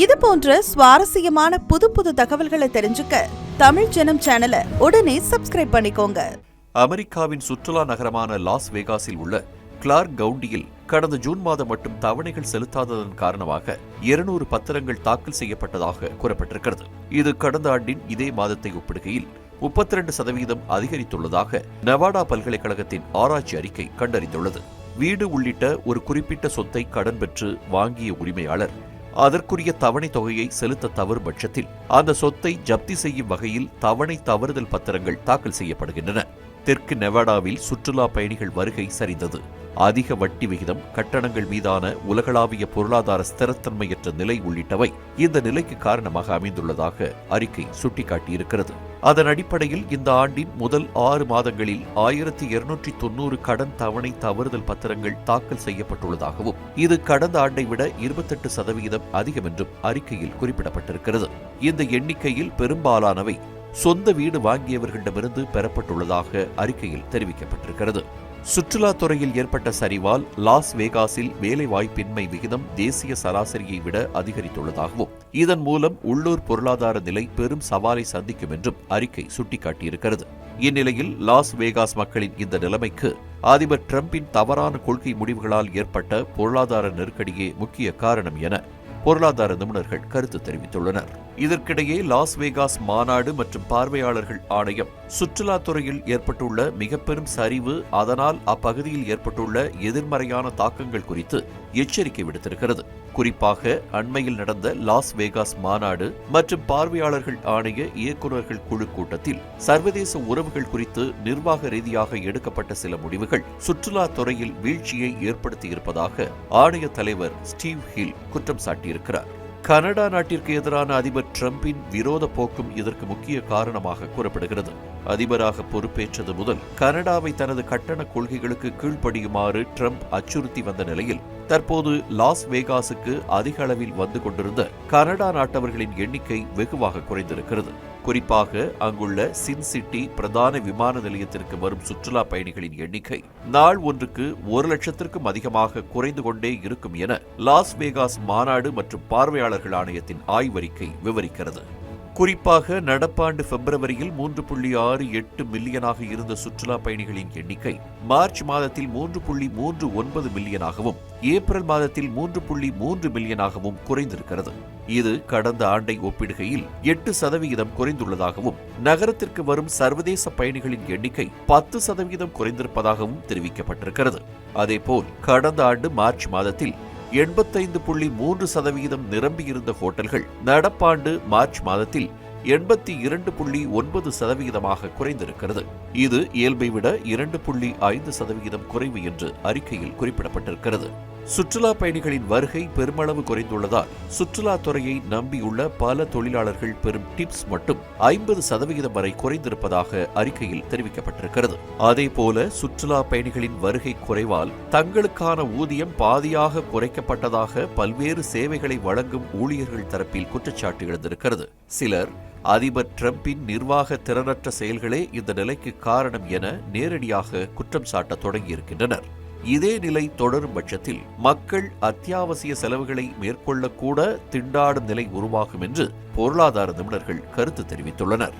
இது போன்ற சுவாரஸ்யமான புது புது தகவல்களை தெரிஞ்சுக்க தமிழ் ஜனம் சேனலை உடனே சப்ஸ்கிரைப் பண்ணிக்கோங்க. அமெரிக்காவின் சுற்றுலா நகரமான லாஸ் வேகாஸில் உள்ள கிளார்க் கவுண்டியில் கடந்த ஜூன் மாதம் மட்டும் தவணைகள் செலுத்தாததன் காரணமாக 200 பத்திரங்கள் தாக்கல் செய்யப்பட்டதாக கூறப்பட்டிருக்கிறது. இது கடந்த ஆண்டின் இதே மாதத்தை ஒப்பிடுகையில் 32% அதிகரித்துள்ளதாக நெவாடா பல்கலைக்கழகத்தின் ஆராய்ச்சி அறிக்கை கண்டறிந்துள்ளது. வீடு உள்ளிட்ட ஒரு குறிப்பிட்ட சொத்தை கடன் பெற்று வாங்கிய உரிமையாளர் அதற்குரிய தவணை தொகையை செலுத்த தவறும் பட்சத்தில் அந்த சொத்தை ஜப்தி செய்யும் வகையில் தவணை தவறுதல் பத்திரங்கள் தாக்கல் செய்யப்படுகின்றன. தெற்கு நெவாடாவில் சுற்றுலா பயணிகள் வருகை சரிந்தது. அதிக வட்டி விகிதம், கட்டணங்கள் மீதான உலகளாவிய பொருளாதார ஸ்திரத்தன்மையற்ற நிலை உள்ளிட்டவை இந்த நிலைக்கு காரணமாக அமைந்துள்ளதாக அறிக்கை சுட்டிக்காட்டியிருக்கிறது. அதன் அடிப்படையில் இந்த ஆண்டின் முதல் 6 மாதங்களில் 1290 கடன் தவணை தவறுதல் பத்திரங்கள் தாக்கல் செய்யப்பட்டுள்ளதாகவும் இது கடந்த ஆண்டை விட 28% அதிகம் என்றும் அறிக்கையில் குறிப்பிடப்பட்டிருக்கிறது. இந்த எண்ணிக்கையில் பெரும்பாலானவை சொந்த வீடு வாங்கியவர்களிடமிருந்து பெறப்பட்டுள்ளதாக அறிக்கையில் தெரிவிக்கப்பட்டிருக்கிறது. சுற்றுலாத்துறையில் ஏற்பட்ட சரிவால் லாஸ் வேகாஸில் வேலை வாய்ப்பின்மை விகிதம் தேசிய சராசரியை விட அதிகரித்துள்ளதாகவும் இதன் மூலம் உள்ளூர் பொருளாதார நிலை பெரும் சவாலை சந்திக்கும் என்றும் அறிக்கை சுட்டிக்காட்டியிருக்கிறது. இந்நிலையில் லாஸ் வேகாஸ் மக்களின் இந்த நிலைமைக்கு அதிபர் டிரம்பின் தவறான கொள்கை முடிவுகளால் ஏற்பட்ட பொருளாதார நெருக்கடியே முக்கிய காரணம் என பொருளாதார நிபுணர்கள் கருத்து தெரிவித்துள்ளனர். இதற்கிடையே லாஸ் வேகாஸ் மாநாடு மற்றும் பார்வையாளர்கள் ஆணையம் சுற்றுலாத்துறையில் ஏற்பட்டுள்ள மிக பெரும் சரிவு, அதனால் அப்பகுதியில் ஏற்பட்டுள்ள எதிர்மறையான தாக்கங்கள் குறித்து எச்சரிக்கை விடுத்திருக்கிறது. குறிப்பாக அண்மையில் நடந்த லாஸ் வேகாஸ் மாநாடு மற்றும் பார்வையாளர்கள் ஆணைய இயக்குநர்கள் குழு கூட்டத்தில் சர்வதேச உறவுகள் குறித்து நிர்வாக ரீதியாக எடுக்கப்பட்ட சில முடிவுகள் சுற்றுலாத்துறையில் வீழ்ச்சியை ஏற்படுத்தியிருப்பதாக ஆணைய தலைவர் ஸ்டீவ் ஹில் குற்றம் சாட்டியிருக்கிறார். கனடா நாட்டிற்கு எதிரான அதிபர் டிரம்பின் விரோத போக்கும் இதற்கு முக்கிய காரணமாக கூறப்படுகிறது. அதிபராக பொறுப்பேற்றது முதல் கனடாவை தனது கட்டண கொள்கைகளுக்கு கீழ்ப்படியுமாறு டிரம்ப் அச்சுறுத்தி வந்த நிலையில் தற்போது லாஸ் வேகாஸுக்கு அதிக அளவில் வந்து கொண்டிருந்த கனடா நாட்டவர்களின் எண்ணிக்கை வெகுவாக குறைந்திருக்கிறது. குறிப்பாக அங்குள்ள சின் சிட்டி பிரதான விமான நிலையத்திற்கு வரும் சுற்றுலா பயணிகளின் எண்ணிக்கை நாள் ஒன்றுக்கு 1,00,000க்கும் அதிகமாக குறைந்து கொண்டே இருக்கும் என லாஸ் வேகாஸ் மாநாடு மற்றும் பார்வையாளர்கள் ஆணையத்தின் ஆய்வறிக்கை விவரிக்கிறது. குறிப்பாக நடப்பாண்டு பிப்ரவரியில் 3.68 மில்லியனாக இருந்த சுற்றுலா பயணிகளின் எண்ணிக்கை மார்ச் மாதத்தில் 3.39 மில்லியனாகவும் ஏப்ரல் மாதத்தில் 3.3 மில்லியனாகவும் குறைந்திருக்கிறது. இது கடந்த ஆண்டை ஒப்பிடுகையில் 8% குறைந்துள்ளதாகவும் நகரத்திற்கு வரும் சர்வதேச பயணிகளின் எண்ணிக்கை 10% குறைந்திருப்பதாகவும் தெரிவிக்கப்பட்டிருக்கிறது. அதேபோல் கடந்த ஆண்டு மார்ச் மாதத்தில் 85.3% நிரம்பியிருந்த ஹோட்டல்கள் நடப்பாண்டு மார்ச் மாதத்தில் 82.9% குறைந்திருக்கிறது. இது இயல்பை விட 2.5% குறைவு என்று அறிக்கையில் குறிப்பிடப்பட்டிருக்கிறது. சுற்றுலா பயணிகளின் வருகை பெருமளவு குறைந்துள்ளதால் சுற்றுலாத்துறையை நம்பியுள்ள பல தொழிலாளர்கள் பெறும் டிப்ஸ் மட்டும் 50% வரை குறைந்திருப்பதாக அறிக்கையில் தெரிவிக்கப்பட்டிருக்கிறது. அதேபோல சுற்றுலா பயணிகளின் வருகை குறைவால் தங்களுக்கான ஊதியம் பாதியாக குறைக்கப்பட்டதாக பல்வேறு சேவைகளை வழங்கும் ஊழியர்கள் தரப்பில் குற்றச்சாட்டு எழுந்திருக்கிறது. சிலர் அதிபர் டிரம்பின் நிர்வாக திறனற்ற செயல்களே இந்த நிலைக்கு காரணம் என நேரடியாக குற்றம் சாட்ட தொடங்கியிருக்கின்றனர். இதே நிலை தொடரும் பட்சத்தில் மக்கள் அத்தியாவசிய செலவுகளை மேற்கொள்ளக்கூட திண்டாடும் நிலை உருவாகும் என்று பொருளாதார நிபுணர்கள் கருத்து தெரிவித்துள்ளனர்.